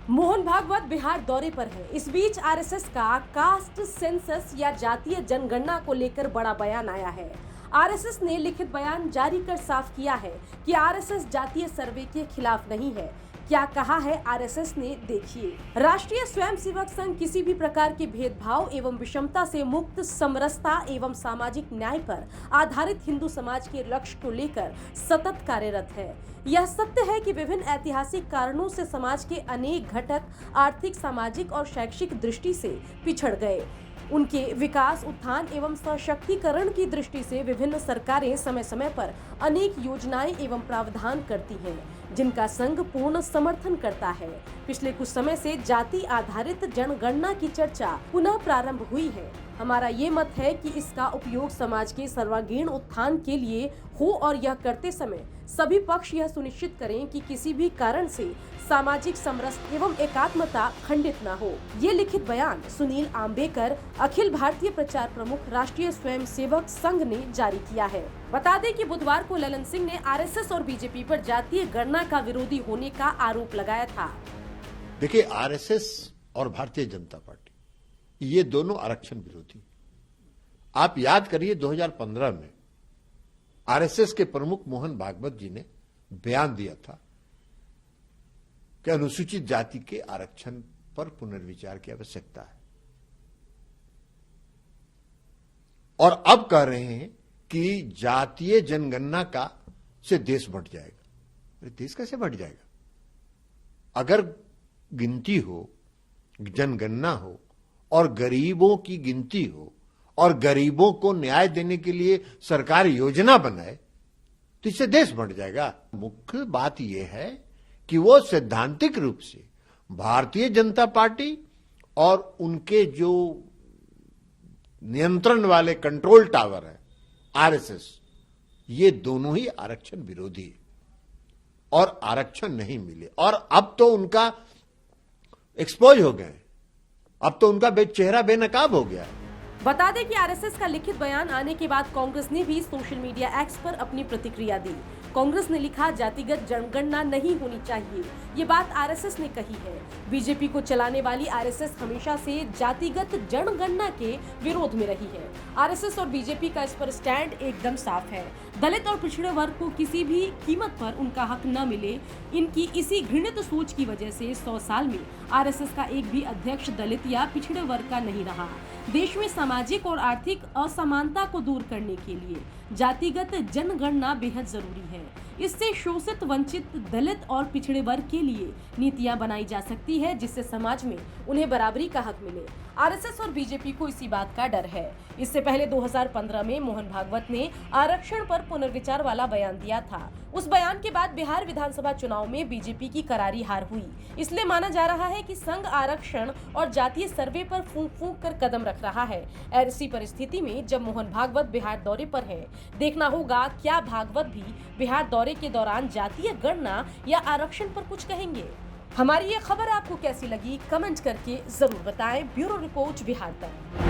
मोहन भागवत बिहार दौरे पर है। इस बीच आरएसएस का कास्ट सेंसस या जातीय जनगणना को लेकर बड़ा बयान आया है। आरएसएस ने लिखित बयान जारी कर साफ किया है कि आरएसएस जातीय सर्वे के खिलाफ नहीं है। क्या कहा है आरएसएस ने, देखिए। राष्ट्रीय स्वयंसेवक संघ किसी भी प्रकार के भेदभाव एवं विषमता से मुक्त, समरसता एवं सामाजिक न्याय पर आधारित हिंदू समाज के लक्ष्य को लेकर सतत कार्यरत है। यह सत्य है कि विभिन्न ऐतिहासिक कारणों से समाज के अनेक घटक आर्थिक, सामाजिक और शैक्षिक दृष्टि से पिछड़ गए। उनके विकास, उत्थान एवं सशक्तिकरण की दृष्टि से विभिन्न सरकारें समय समय पर अनेक योजनाएं एवं प्रावधान करती हैं, जिनका संघ पूर्ण समर्थन करता है। पिछले कुछ समय से जाति आधारित जनगणना की चर्चा पुनः प्रारंभ हुई है। हमारा ये मत है कि इसका उपयोग समाज के सर्वांगीण उत्थान के लिए हो और यह करते समय सभी पक्ष यह सुनिश्चित करें कि किसी भी कारण से सामाजिक समरसता एवं एकात्मता खंडित न हो। ये लिखित बयान सुनील आम्बेकर, अखिल भारतीय प्रचार प्रमुख, राष्ट्रीय स्वयंसेवक संघ ने जारी किया है। बता दें कि बुधवार को ललन सिंह ने आरएसएस और बीजेपी पर जातीय गणना का विरोधी होने का आरोप लगाया था। देखिए, आरएसएस और भारतीय जनता पार्टी ये दोनों आरक्षण विरोधी। आप याद करिए 2015 में आरएसएस के प्रमुख मोहन भागवत जी ने बयान दिया था कि अनुसूचित जाति के आरक्षण पर पुनर्विचार की आवश्यकता है, और अब कह रहे हैं कि जातीय जनगणना का से देश बढ़ जाएगा। अरे देश कैसे बढ़ जाएगा? अगर गिनती हो, जनगणना हो और गरीबों की गिनती हो और गरीबों को न्याय देने के लिए सरकार योजना बनाए तो इससे देश बढ़ जाएगा। मुख्य बात यह है कि वो सैद्धांतिक रूप से भारतीय जनता पार्टी और उनके जो नियंत्रण वाले कंट्रोल टावर है आरएसएस, ये दोनों ही आरक्षण विरोधी है और आरक्षण नहीं मिले। और अब तो उनका एक्सपोज हो गए, अब तो उनका चेहरा बेनकाब हो गया है। बता दें कि आरएसएस का लिखित बयान आने के बाद कांग्रेस ने भी सोशल मीडिया एक्स पर अपनी प्रतिक्रिया दी। कांग्रेस ने लिखा, जातिगत जनगणना नहीं होनी चाहिए, ये बात आरएसएस ने कही है। बीजेपी को चलाने वाली आरएसएस हमेशा से जातिगत जनगणना के विरोध में रही है। आरएसएस और बीजेपी का इस पर स्टैंड एकदम साफ है। दलित और पिछड़े वर्ग को किसी भी कीमत पर उनका हक न मिले, इनकी इसी घृणित सोच की वजह से 100 साल में आरएसएस का एक भी अध्यक्ष दलित या पिछड़े वर्ग का नहीं रहा। देश में सामाजिक और आर्थिक असमानता को दूर करने के लिए जातिगत जनगणना बेहद जरूरी है। इससे शोषित, वंचित, दलित और पिछड़े वर्ग के लिए नीतियां बनाई जा सकती है, जिससे समाज में उन्हें बराबरी का हक मिले। आरएसएस और बीजेपी को इसी बात का डर है। इससे पहले 2015 में मोहन भागवत ने आरक्षण पर पुनर्विचार वाला बयान दिया था। उस बयान के बाद बिहार विधानसभा चुनाव में बीजेपी की करारी हार हुई। इसलिए माना जा रहा है कि संघ आरक्षण और जातीय सर्वे पर फूंक फूंक कर कदम रख रहा है। ऐसी परिस्थिति में जब मोहन भागवत बिहार दौरे पर है, देखना होगा क्या भागवत भी बिहार दौरे के दौरान जातीय गणना या आरक्षण पर कुछ कहेंगे। हमारी ये खबर आपको कैसी लगी, कमेंट करके जरूर बताएं। ब्यूरो रिपोर्ट, बिहार तक।